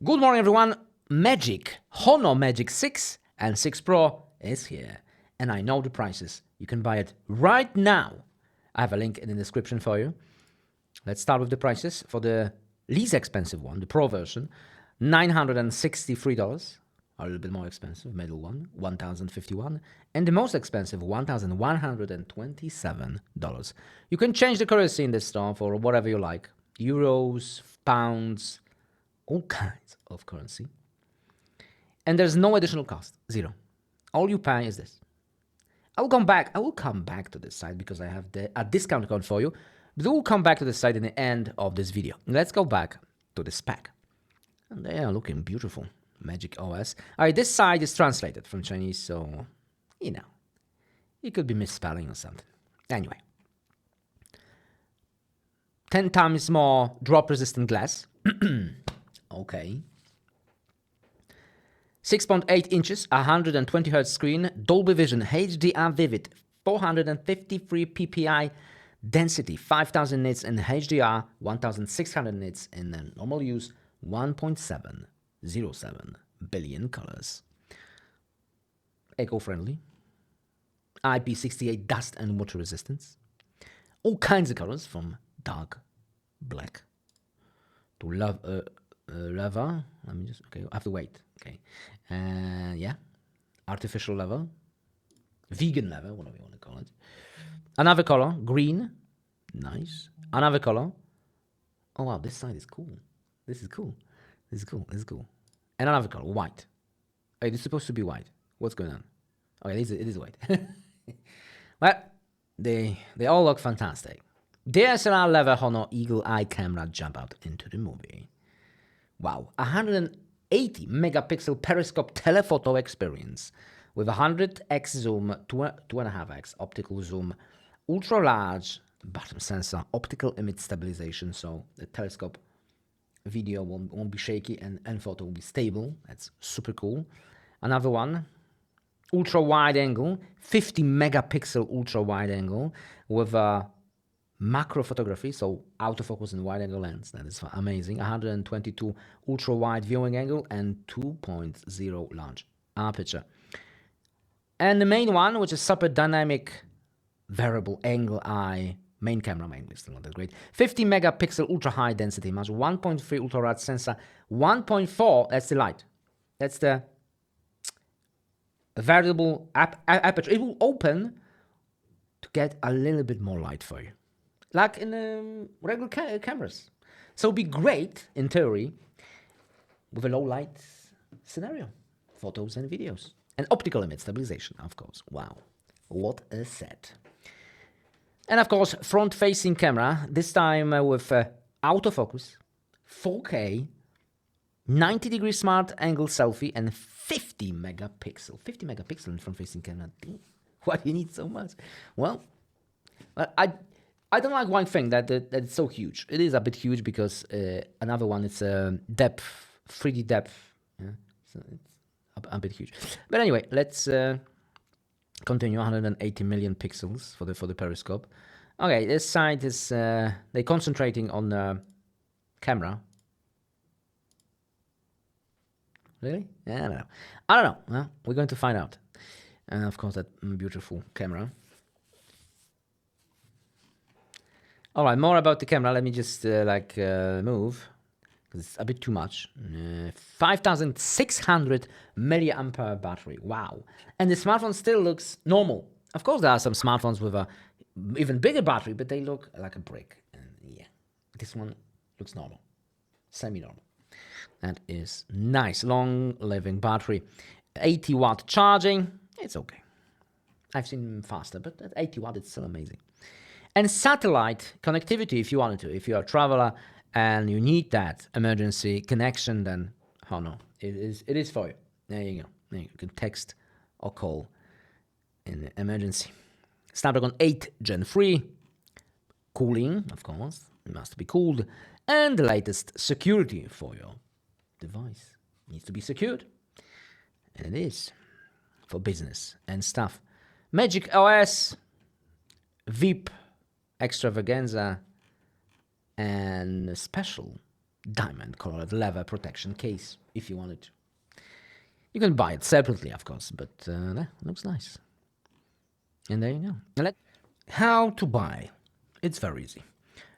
Good morning, everyone. Honor Magic 6 and 6 Pro is here. And I know the prices. You can buy it right now. I have a link in the description for you. Let's start with the prices. For the least expensive one, the Pro version, $963. A little bit more expensive, middle one, $1,051. And the most expensive, $1,127. You can change the currency in this store for whatever you like. Euros, pounds, all kinds of currency. And there's no additional cost, zero. All you pay is this. I will come back to this site because I have a discount code for you. But we'll come back to this site in the end of this video. Let's go back to the spec. And they are looking beautiful. Magic OS. All right, this site is translated from Chinese, so, you know, it could be misspelling or something. Anyway. 10 times more drop-resistant glass. Okay. 6.8 inches, 120 Hz screen, Dolby Vision, HDR Vivid, 453 ppi density, 5000 nits in HDR, 1600 nits in normal use, 1.707 billion colors. Eco-friendly. IP68 dust and water resistance. All kinds of colors from dark black to lava. Let me just, okay, I have to wait. Okay. Yeah. Artificial level. Vegan level, whatever you want to call it. Another color, green. Nice. Another color. Oh, wow, this side is cool. This is cool. This is cool. This is cool. And another color, white. Hey, this is supposed to be white. What's going on? Okay, it is white. Well, they all look fantastic. DSLR level Honor Eagle Eye camera jump out into the movie. Wow, 180 megapixel periscope telephoto experience with 100x zoom, 2.5x optical zoom, ultra large bottom sensor, optical image stabilization, so the telescope video won't be shaky and photo will be stable. That's super cool. Another one, ultra wide angle, 50 megapixel ultra wide angle with a macro photography, so autofocus and wide angle lens. That is amazing. 122 ultra wide viewing angle and 2.0 large aperture. And the main one, which is super dynamic variable angle eye main camera, mainly still not that great. 50 megapixel ultra high density image, 1.3 ultra wide sensor, 1.4. That's the light. That's the variable aperture. It will open to get a little bit more light for you, like in regular cameras. So it'd be great, in theory, with a low light scenario, photos and videos. And optical image stabilization, of course. Wow, what a set. And of course, front-facing camera, this time with autofocus, 4K, 90-degree smart angle selfie, and 50 megapixel. 50 megapixel in front-facing camera. Why do you need so much? Well, I don't like one thing that it's so huge. It is a bit huge because another one is depth, 3D depth. Yeah, so it's a bit huge. But anyway, let's continue. 180 million pixels for the periscope. Okay, this side is they're concentrating on the camera. Really? Yeah, I don't know. Well, we're going to find out. And of course, that beautiful camera. All right, more about the camera. Let me just move, because it's a bit too much. 5,600 milliampere battery. Wow. And the smartphone still looks normal. Of course, there are some smartphones with a even bigger battery, but they look like a brick. And yeah, this one looks normal, semi-normal. That is nice, long-living battery. 80 watt charging. It's okay. I've seen faster, but at 80 watt, it's still amazing. And satellite connectivity, if you wanted to. If you're a traveler and you need that emergency connection, then oh no, it is for you. There you go. You can text or call in emergency. Snapdragon 8 Gen 3. Cooling, of course. It must be cooled. And the latest security for your device. It needs to be secured. And it is for business and stuff. Magic OS, VIP, extravaganza, and special diamond colored leather protection case if you wanted to. You can buy it separately, of course, but that looks nice. And there you go. How to buy? It's very easy.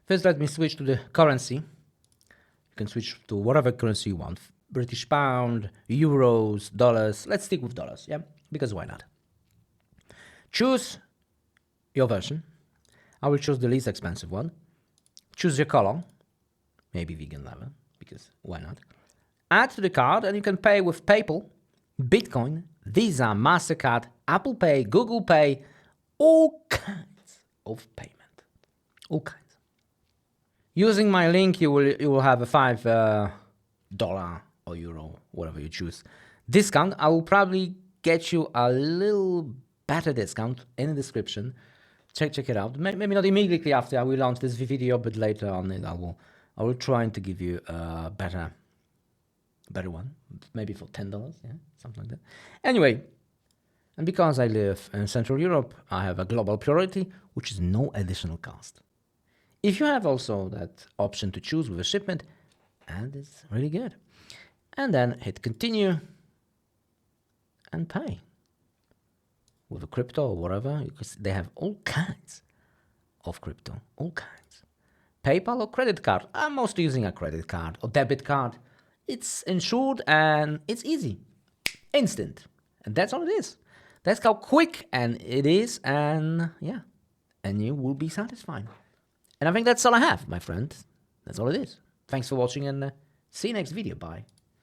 First, let me switch to the currency. You can switch to whatever currency you want. British pound, euros, dollars. Let's stick with dollars, yeah? Because why not? Choose your version. I will choose the least expensive one. Choose your color. Maybe vegan leather, because why not? Add to the card, and you can pay with PayPal, Bitcoin, Visa, MasterCard, Apple Pay, Google Pay, all kinds of payment. All kinds. Using my link, you will have a $5 or euro, whatever you choose, discount. I will probably get you a little better discount in the description. Check it out. Maybe not immediately after I will launch this video, but later on I will try to give you a better one, maybe for $10, yeah, something like that. Anyway, and because I live in Central Europe, I have a global priority, which is no additional cost. If you have also that option to choose with a shipment, and it's really good. And then hit continue and pay with a crypto or whatever, because they have all kinds of crypto, all kinds. PayPal or credit card. I'm mostly using a credit card or debit card. It's insured and it's easy, instant. And that's all it is. That's how quick and it is, and yeah, and you will be satisfied. And I think that's all I have, my friend. That's all it is. Thanks for watching, and see you next video. Bye.